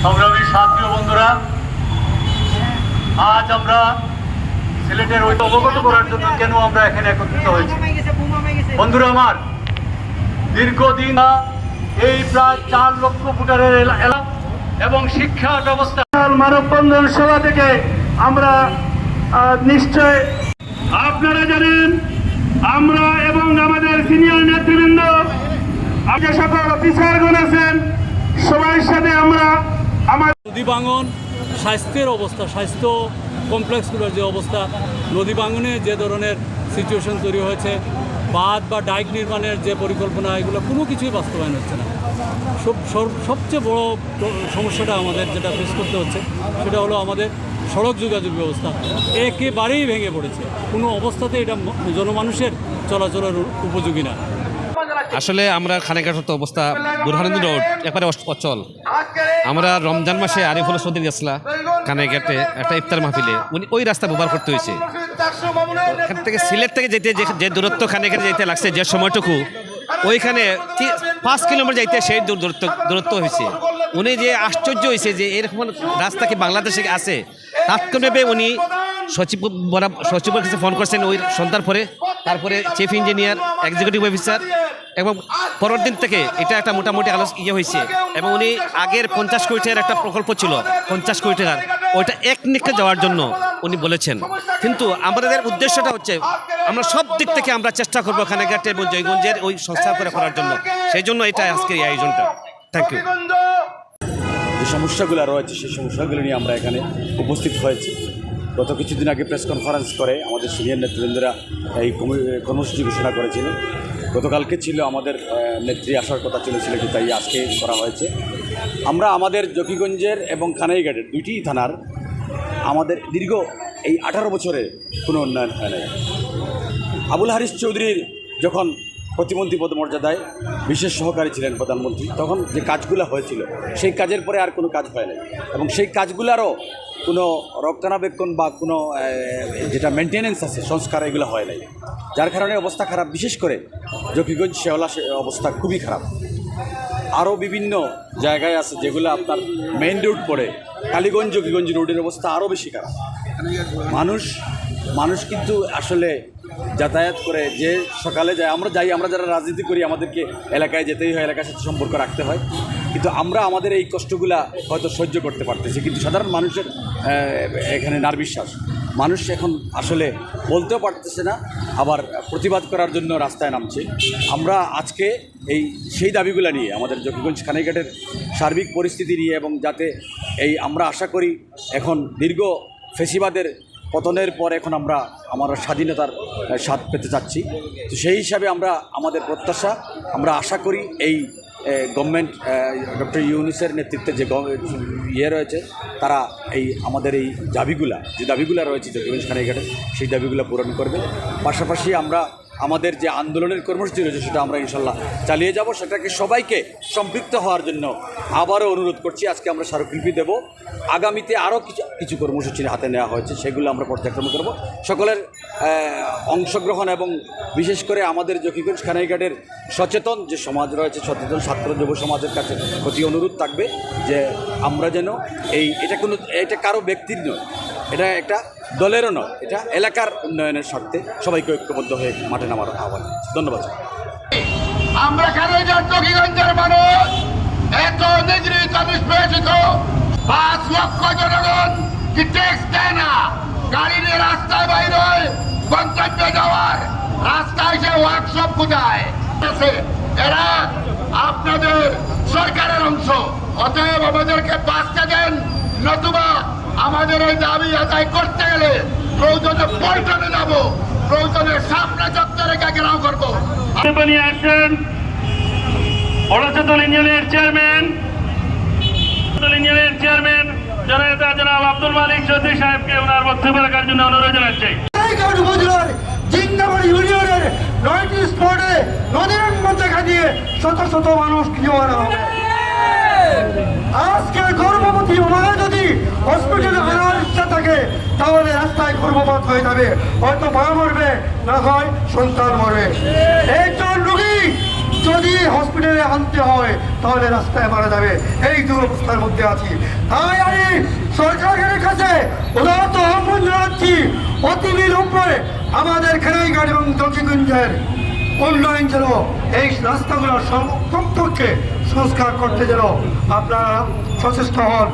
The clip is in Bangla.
সংগ্রামী সাথী বন্ধুরা, আজ আমরা সিলেটের ওই অবগত করার জন্য কেন আমরা এখানে একত্রিত হয়েছি। বন্ধুরা আমার, দীর্ঘদিন এই প্রায় 4 লক্ষ ভোটারের এলাকা এবং শিক্ষা ব্যবস্থা মানববন্ধন সভা থেকে আমরা নিশ্চয় আপনারা জানেন, আমরা এবং আমাদের সিনিয়র নেতৃবৃন্দ যে সকল অফিসারগণ আছেন সবার সাথে আমরা নদী ভাঙন, স্বাস্থ্যের অবস্থা, স্বাস্থ্য কমপ্লেক্সগুলোর যে অবস্থা, নদী ভাঙনে যে ধরনের সিচুয়েশন তৈরি হয়েছে, বাঁধ বা ডাইক নির্মাণের যে পরিকল্পনা, এগুলো কোনো কিছুই বাস্তবায়ন হচ্ছে না। সবচেয়ে বড় সমস্যাটা আমাদের যেটা ফেস করতে হচ্ছে সেটা হলো আমাদের সড়ক যোগাযোগ ব্যবস্থা একেবারেই ভেঙে পড়েছে। কোনো অবস্থাতে এটা জনমানুষের চলাচলের উপযোগী না। আসলে আমরা খানেঘাট অবস্থা বুরহানুদ্দিন রোড একবারে অচল। আমরা রমজান মাসে আরিফুল সৌদির গেছিলাম খানেঘাটে একটা ইফতার মাহফিলে, উনি ওই রাস্তা ব্যবহার করতে হয়েছে। এখান থেকে সিলেট থেকে যেতে যে দূরত্ব খানেঘাটে যেতে লাগছে, যে সময়টুকু ওইখানে 5 কিলোমিটার যাইতে সেই দূরত্ব হয়েছে। উনি যে আশ্চর্য হয়েছে যে এরকম রাস্তা কি বাংলাদেশে আছে। তাৎক্ষণিকভাবে উনি সচিবের কাছে ফোন করছেন ওই সন্ধ্যার পরে, তারপরে চিফ ইঞ্জিনিয়ার, এক্সিকিউটিভ অফিসার, এবং পরের দিন থেকে এটা একটা মোটামুটি হয়েছে। এবং উনি আগের 50 কোটি টাকার একটা প্রকল্প ছিল, 50 কোটি টাকার, ওইটা একনিকে যাওয়ার জন্য উনি বলেছেন। কিন্তু আমাদের উদ্দেশ্যটা হচ্ছে আমরা সব দিক থেকে আমরা চেষ্টা করবো খানেঘাট এবং জয়গঞ্জের ওই সংস্কার করার জন্য। সেই জন্য এটা আজকের এই আয়োজনটা। Thank you. যে সমস্যাগুলো রয়েছে সেই সমস্যাগুলো নিয়ে আমরা এখানে উপস্থিত হয়েছি। গত কিছুদিন আগে প্রেস কনফারেন্স করে আমাদের সিনিয়র নেতৃবৃন্দরা এই কর্মসূচি ঘোষণা করেছিলেন। গতকালকে ছিল আমাদের নেত্রী আসার কথা ছিল সিলেটে, তাই আজকে করা হয়েছে। আমরা আমাদের জকিগঞ্জের এবং কানাইঘাটের দুইটি থানার আমাদের দীর্ঘ এই 18 বছরে কোনো উন্নয়ন হয় নাই। আবুল হারিস চৌধুরীর যখন প্রতিমন্ত্রী পদমর্যাদায় বিশেষ সহকারী ছিলেন প্রধানমন্ত্রী, তখন যে কাজগুলো হয়েছিল সেই কাজের পরে আর কোনো কাজ হয় নাই, এবং সেই কাজগুলোরও কোনো রক্ষণাবেক্ষণ বা কোনো যেটা মেনটেনেন্স আছে, সংস্কার, এগুলো হয় নাই, যার কারণে অবস্থা খারাপ। বিশেষ করে জকিগঞ্জ শেওলা অবস্থা খুবই খারাপ। আরও বিভিন্ন জায়গায় আছে যেগুলো আপনার মেইন রোড পড়ে, কালীগঞ্জ জকিগঞ্জ রোডের অবস্থা আরও বেশি খারাপ। মানুষ কিন্তু আসলে যাতায়াত করে, যে সকালে যায়, আমরা যারা রাজনীতি করি আমাদেরকে এলাকায় যেতেই হয়, এলাকার সাথে সম্পর্ক রাখতে হয়, কিন্তু আমরা আমাদের এই কষ্টগুলা হয়তো সহ্য করতে পারতেছি। কিন্তু সাধারণ মানুষের এখানে নার্ভিশ্বাস, মানুষ এখন আসলে বলতেও পারতেছে না, আবার প্রতিবাদ করার জন্য রাস্তায় নামছে। আমরা আজকে সেই দাবিগুলো নিয়ে আমাদের জকিগঞ্জ খানাইঘাটের সার্বিক পরিস্থিতি নিয়ে, এবং যাতে আমরা আশা করি এখন দীর্ঘ ফেসিবাদের পতনের পর এখন আমরা স্বাধীনতার স্বাদ পেতে চাচ্ছি। তো সেই হিসাবে আমাদের প্রত্যাশা, আমরা আশা করি এই গভর্নমেন্ট ডক্টর ইউনূসের নেতৃত্বে যে রয়েছে, তারা আমাদের এই যে দাবিগুলা রয়েছে জকিগঞ্জ খানাইঘাটে, সেই দাবিগুলো পূরণ করবে। পাশাপাশি আমরা আমাদের যে আন্দোলনের কর্মসূচি রয়েছে সেটা আমরা ইনশাল্লাহ চালিয়ে যাব। সেটাকে সবাইকে সম্পৃক্ত হওয়ার জন্য আবারও অনুরোধ করছি। আজকে আমরা স্মারকলিপি দেব, আগামীতে আরও কিছু কর্মসূচি হাতে নেওয়া হয়েছে, সেগুলো আমরা পর্যায়ক্রমে করব। সকলের অংশগ্রহণ এবং বিশেষ করে আমাদের জকিগঞ্জ খানাইঘাটের সচেতন যে সমাজ রয়েছে, সচেতন ছাত্র যুব সমাজের কাছে প্রতি অনুরোধ থাকবে যে আমরা যেন এটা কারো ব্যক্তির নয়, এটা একটা দলেরও নয়, এটা এলাকার উন্নয়নের স্বার্থে সবাইকে ঐক্যবদ্ধ হয়ে মাঠে নামার আহ্বান। ধন্যবাদ। আমরা জকিগঞ্জের মানুষ এত নিগৃহীত, নিষ্পেষিত, 5 লক্ষ জনগণ কি ট্যাক্স দেয় না, গাড়ি নিয়ে রাস্তায় বাইর হয় গন্তব্যে যাওয়ার, রাস্তায় সে ওয়ার্কশপ কোথায় আছে, এরা আপনাদের সরকারের অংশ। অতএব আমাদেরকে বাঁচতে দেন, নতুবা আমাদের এই দাবি আদায় করতে গেলে প্রয়োজনে পল্টনে যাব, প্রয়োজনে সামনে চত্বরে ঘেরাও করবো। আসছেন ওড়াচতল ইঞ্জিনিয়ার চেয়ারম্যান জনাব আব্দুল মালিক চৌধুরী সাহেবকে ওনার বক্তব্য রাখার জন্য অনুরোধ জানাচ্ছি। জিন্দাবাড়ি ইউনিয়নের 9টি স্পটে নদীর মধ্যে খাদিয়ে শত শত মানুষ মারা হবে। আজকে গর্ভবতী মারা যদি হসপিটালে আনার ইচ্ছা থাকে তাহলে রাস্তায় গর্ভপাত হয়ে যাবে, হয়তো মা মরবে, না হয় সন্তান মরবে। একজন রোগী যদি হসপিটালে আনতে হয় তাহলে রাস্তায় মারা যাবে, এই দুরবস্থার মধ্যে আছি। তাই আমি সরকারের কাছে উদারত আহ্বান জানাচ্ছি, অতি বিলম্বে আমাদের খেরাইঘাট এবং জকিগঞ্জের উন্নয়ন যেন এই রাস্তাগুলোর কমপক্ষে সংস্কার করতে যেন আপনারা সচেষ্ট হন।